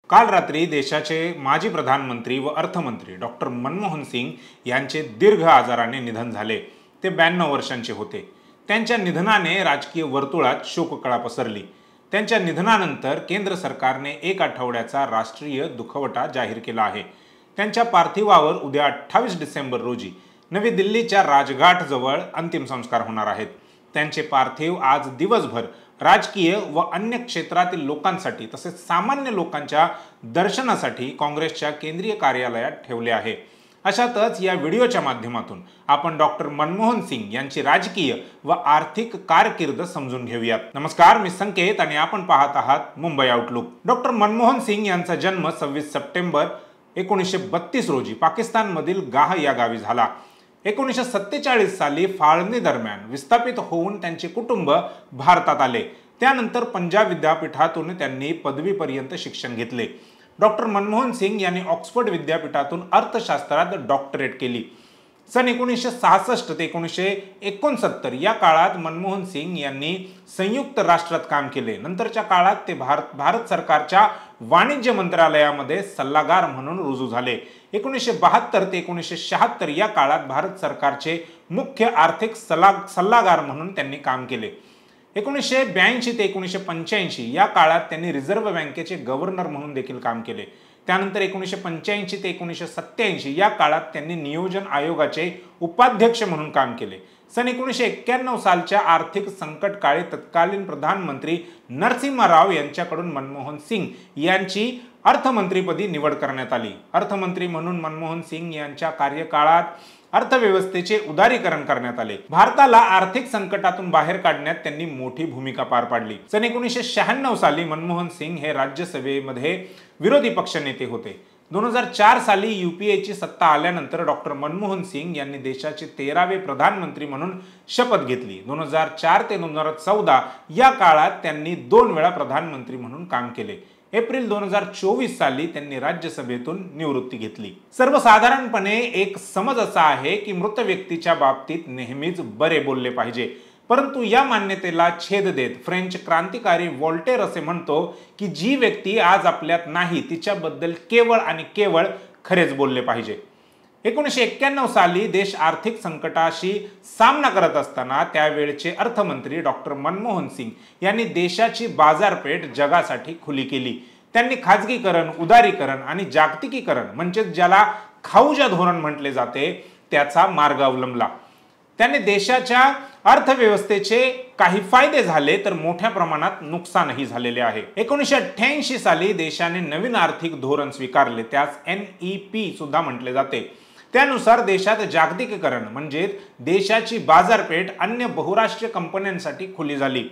काल रात्री देशाचे माजी प्रधानमंत्री व अर्थमंत्री डॉक्टर मनमोहन सिंग यांचे दीर्घ आजाराने निधन झाले। ते 92 वर्षांचे होते। त्यांच्या निधनाने राजकीय वर्तुळात शोककळा पसरली। त्यांच्या निधनानंतर केंद्र सरकारने 1 आठवड्याचा राष्ट्रीय दुखवटा जाहीर केला आहे। त्यांच्या पार्थिवावर उद्या 28 डिसेंबर रोजी नवी दिल्लीच्या राजघाट जवळ अंतिम संस्कार होणार आहेत। त्यांचे पार्थिव आज दिवसभर राजकीय व अन्य क्षेत्रातील लोकांसाठी तसेच सामान्य लोकांच्या दर्शनासाठी काँग्रेसच्या केंद्रीय कार्यालयात ठेवले आहे। अशातच या व्हिडिओच्या माध्यमातून आपण डॉक्टर मनमोहन सिंग यांची राजकीय व आर्थिक कारकीर्द समजून घेऊयात। नमस्कार, मी संकेत आणि आपण पाहत आहात मुंबई आउटलुक। डॉक्टर मनमोहन सिंग यांचा जन्म 26 सप्टेंबर 1932 रोजी पाकिस्तानमधील गाह या गावी झाला। 1947 साली फाळणी दरम्यान विस्थापित होऊन त्यांचे कुटुंब भारतात आले। त्यानंतर पंजाब विद्यापीठातून त्यांनी पदवीपर्यंत शिक्षण घेतले। डॉक्टर मनमोहन सिंग यांनी ऑक्सफर्ड विद्यापीठातून अर्थशास्त्रात डॉक्टरेट केली। सन 1966 ते 1969 या काळात मनमोहन सिंग यांनी संयुक्त राष्ट्रात काम केले। नंतरच्या काळात ते भारत सरकारच्या वाणिज्य मंत्रालयामध्ये सल्लागार म्हणून रुजू झाले। 1972 ते 1976 या काळात भारत सरकारचे मुख्य आर्थिक सल्लागार म्हणून त्यांनी काम केले। 1982 ते 1985 या काळात त्यांनी रिझर्व्ह बँकेचे गव्हर्नर म्हणून देखील काम केले। त्यानंतर 1985 ते 1987 या काळात त्यांनी नियोजन आयोगाचे उपाध्यक्ष म्हणून काम केले। सन 1991 सालच्या आर्थिक संकट काळी तत्कालीन प्रधानमंत्री नरसिम्हा राव यांच्याकडून मनमोहन सिंग यांची अर्थमंत्रीपदी निवड करण्यात आली। अर्थमंत्री म्हणून मनमोहन सिंग यांच्या कार्यकाळात अर्थव्यवस्थेचे उदारीकरण करण्यात आले। भारताला आर्थिक संकटातून बाहेर काढण्यात त्यांनी मोठी भूमिका पार पाडली। सन 1996 साली मनमोहन सिंग हे राज्यसभेमध्ये विरोधी पक्षनेते होते। 2004 साली यूपीएची सत्ता आल्यानंतर डॉक्टर मनमोहन सिंग यांनी देशाचे 13वे प्रधानमंत्री म्हणून शपथ घेतली। 2004 ते 2014 या काळात त्यांनी 2 वेळा प्रधानमंत्री म्हणून काम केले। एप्रिल 2024 साली त्यांनी राज्यसभेतून निवृत्ती घेतली। सर्वसाधारणपणे एक समज असा आहे की मृत व्यक्तीच्या बाबतीत नेहमीच बरे बोलले पाहिजे, परंतु या मान्यतेला छेद देत फ्रेंच क्रांतिकारी व्हॉल्टेर असे म्हणतो की जी व्यक्ती आज आपल्यात नाही तिच्याबद्दल केवळ आणि केवळ खरेच बोलले पाहिजे। 1991 साली देश आर्थिक संकटाशी सामना करत असताना त्यावेळचे अर्थमंत्री डॉक्टर मनमोहन सिंग यांनी देशाची बाजारपेठ जगासाठी खुली केली। त्यांनी खाजगीकरण, उदारीकरण आणि जागतिकीकरण म्हणजे ज्याला खाऊजा धोरण म्हटले जाते त्याचा मार्ग अवलंबला। त्यांनी देशाच्या अर्थव्यवस्थेचे काही फायदे झाले तर मोठ्या प्रमाणात नुकसानही झालेले आहे। 1988 साली देशाने नवीन आर्थिक धोरण स्वीकारले, त्यास NEP सुद्धा म्हटले जाते। त्यानुसार देशात जागतिकीकरण म्हणजे देशाची बाजारपेठ अन्य बहुराष्ट्रीय कंपन्यांसाठी खुली झाली।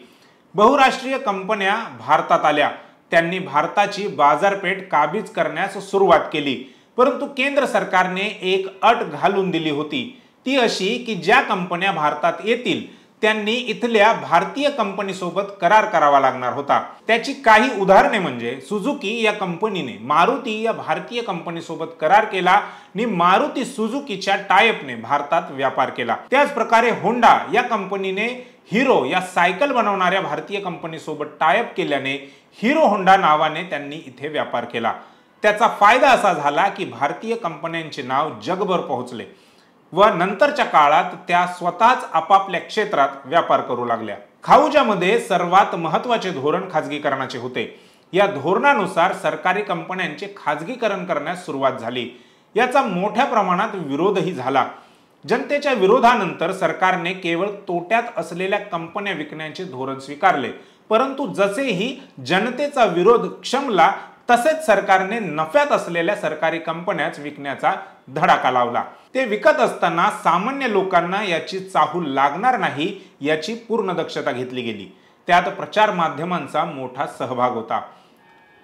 बहुराष्ट्रीय कंपन्या भारतात आल्या, त्यांनी भारताची बाजारपेठ काबीज करण्यास सुरुवात केली। परंतु केंद्र सरकारने एक अट घालून दिली होती, ती अशी की ज्या कंपन्या भारतात येतील त्यांनी इथल्या भारतीय कंपनीसोबत करार करावा लागणार होता। त्याची काही उदाहरणे म्हणजे सुझुकी या कंपनीने मारुती या भारतीय कंपनीसोबत करार केला आणि मारुती सुझुकीच्या टायअपने भारतात व्यापार केला। त्याच प्रकारे होंडा या कंपनीने हिरो या सायकल बनवणाऱ्या भारतीय कंपनीसोबत टायअप केल्याने हिरो होंडा नावाने त्यांनी इथे व्यापार केला। त्याचा फायदा असा झाला की भारतीय कंपन्यांचे नाव जगभर पोहोचले व नंतरच्या काळात त्या स्वतःच आपापल्या क्षेत्रात व्यापार करू लागल्या। खाऊजामध्ये सर्वात महत्त्वाचे धोरण खाजगीकरणाचे होते। या धोरणानुसार सरकारी कंपन्यांचे खाजगीकरण करण्यास सुरुवात झाली। याचा मोठ्या प्रमाणात विरोधही झाला। जनतेच्या विरोधानंतर सरकारने केवळ तोट्यात असलेल्या कंपन्या विकण्याचे धोरण स्वीकारले, परंतु जसेही जनतेचा विरोध क्षमला तसेच सरकारने नफ्यात असलेल्या सरकारी कंपन्याच विकण्याचा धडाका लावला। ते विकत असताना सामान्य लोकांना याची चाहूल लागणार नाही याची पूर्ण दक्षता घेतली गेली। त्यात प्रचार माध्यमांचा मोठा सहभाग होता।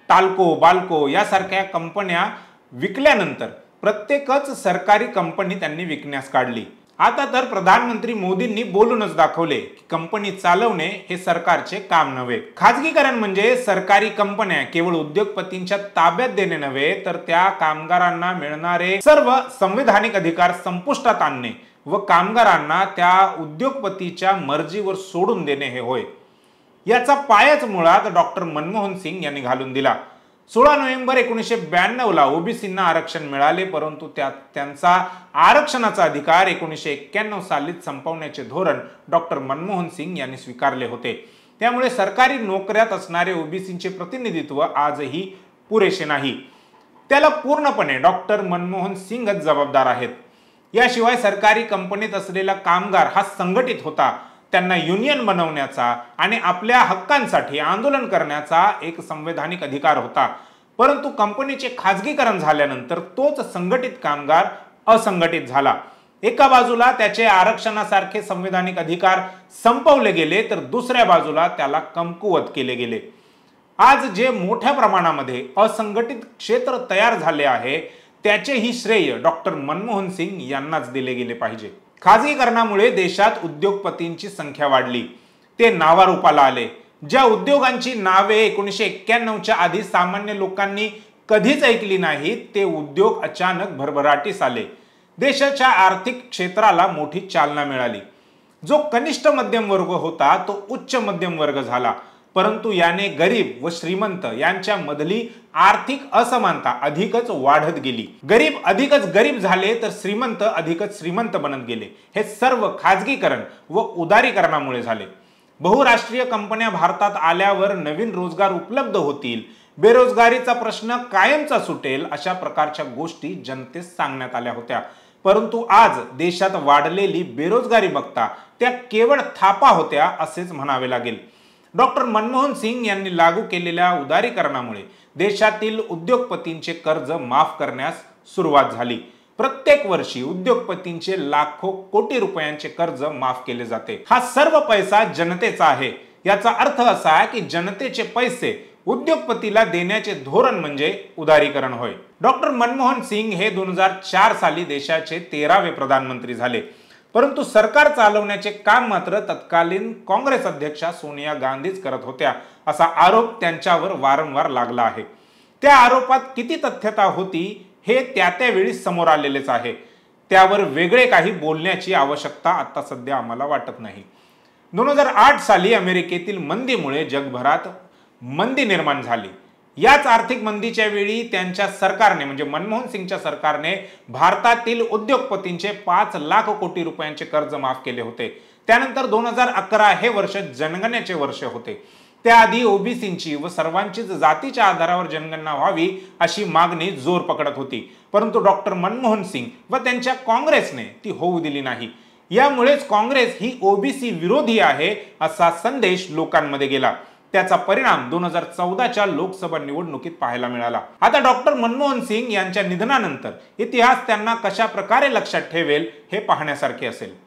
टाल्को, बाल्को यासारख्या कंपन्या विकल्यानंतर प्रत्येकच सरकारी कंपनी त्यांनी विकण्यास काढली। आता तर प्रधानमंत्री मोदींनी बोलूनच दाखवले की कंपनी चालवणे हे सरकारचे काम नव्हे। खाजगीकरण म्हणजे सरकारी कंपन्या केवळ उद्योगपतींच्या ताब्यात देणे नव्हे तर त्या कामगारांना मिळणारे सर्व संविधानिक अधिकार संपुष्टात आणणे व कामगारांना त्या उद्योगपतीच्या मर्जीवर सोडून देणे हे होय। याचा पायाच मुळात डॉक्टर मनमोहन सिंग यांनी घालून दिला। 16 नोव्हेंबर 1992ला ओबीसींना आरक्षण मिळाले, परंतु त्यांचा आरक्षणाचा अधिकार 1991 सालीच संपवण्याचे धोरण डॉक्टर मनमोहन सिंग यांनी स्वीकारले होते. त्यामुळे सरकारी नोकऱ्यात असणारे ओबीसींचे प्रतिनिधित्व आजही पुरेसे नाही. त्याला पूर्णपणे डॉक्टर मनमोहन सिंगच जबाबदार आहेत. याशिवाय सरकारी कंपनीत असलेला कामगार हा संघटित होता. त्यांना युनियन बनवण्याचा आणि आपल्या हक्कांसाठी आंदोलन करण्याचा एक संवैधानिक अधिकार होता. परंतु कंपनीचे खाजगीकरण झाल्यानंतर तोच संघटित कामगार असंघटित झाला. एका बाजूला त्याचे आरक्षणासारखे संवैधानिक अधिकार संपवले गेले, तर दुसऱ्या बाजूला त्याला कमकुवत केले गेले. आज जे मोठ्या प्रमाणामध्ये असंघटित क्षेत्र तयार झाले आहे, त्याचेही श्रेय डॉक्टर मनमोहन सिंग यांनाच दिले गेले पाहिजे. खाजगीकरणामुळे देशात उद्योगपतींची संख्या वाढली, ते नावारूपाला आले. ज्या उद्योगांची नावे 1991च्या आधी सामान्य लोकांनी कधीच ऐकली नाहीत, ते उद्योग अचानक भरभराटीस आले. देशाच्या आर्थिक क्षेत्राला मोठी चालना मिळाली. जो कनिष्ठ मध्यम वर्ग होता तो उच्च मध्यम वर्ग झाला. परंतु याने गरीब व श्रीमंत यांच्या मधली आर्थिक असमानता अधिकच वाढत गेली. गरीब अधिकच गरीब झाले, तर श्रीमंत अधिकच श्रीमंत बनत गेले. हे सर्व खाजगीकरण व उदारीकरणामुळे झाले. बहुराष्ट्रीय कंपन्या भारतात आल्यावर नवीन रोजगार उपलब्ध होतील, बेरोजगारीचा प्रश्न कायमचा सुटेल, अशा प्रकारच्या गोष्टी जनतेस सांगण्यात आल्या होत्या. परंतु आज देशात वाढलेली बेरोजगारी बघता त्या केवळ थापा होत्या असेच म्हणावे लागेल. डॉक्टर मनमोहन सिंग यांनी लागू केलेल्या उदारीकरणामुळे देशातील उद्योगपतींचे कर्ज माफ करण्यास सुरुवात झाली. प्रत्येक वर्षी उद्योगपतींचे लाखो कोटी रुपयांचे कर्ज माफ केले जाते. हा सर्व पैसा जनतेचा आहे. याचा अर्थ असा की जनतेचे पैसे उद्योगपतीला देण्याचे धोरण म्हणजे उदारीकरण होय. डॉक्टर मनमोहन सिंग हे 2004 साली देशाचे 13वे प्रधानमंत्री झाले. परंतु सरकार चालवण्याचे काम मात्र तत्कालीन काँग्रेस अध्यक्षा सोनिया गांधीच करत होत्या, असा आरोप त्यांच्यावर वारंवार लागला आहे. त्या आरोपात किती तथ्यता होती हे त्यावेळी समोर आलेलेच आहे. त्यावर वेगळे काही बोलण्याची आवश्यकता आता सध्या आम्हाला वाटत नाही. 2008 साली अमेरिकेतील मंदीमुळे जगभरात मंदी निर्माण झाली. याच आर्थिक मंदीच्या वेळी त्यांच्या सरकारने म्हणजे मनमोहन सिंगच्या सरकारने भारतातील उद्योगपतींचे 5 लाख कोटी रुपयांचे कर्ज माफ केले होते. त्यानंतर 2011 हे वर्ष जनगणनेचे वर्ष होते. त्याआधी ओबीसींची व सर्वांचीच जातीच्या आधारावर जनगणना व्हावी अशी मागणी जोर पकडत होती. परंतु डॉक्टर मनमोहन सिंग व त्यांच्या काँग्रेसने ती होऊ दिली नाही. यामुळेच काँग्रेस ही ओबीसी विरोधी आहे असा संदेश लोकांमध्ये गेला. त्याचा परिणाम 2014च्या लोकसभा निवडणुकीत पाहायला मिळाला. आता डॉक्टर मनमोहन सिंग यांच्या निधनानंतर इतिहास त्यांना कशा प्रकारे लक्षात ठेवेल हे पाहण्यासारखे असेल.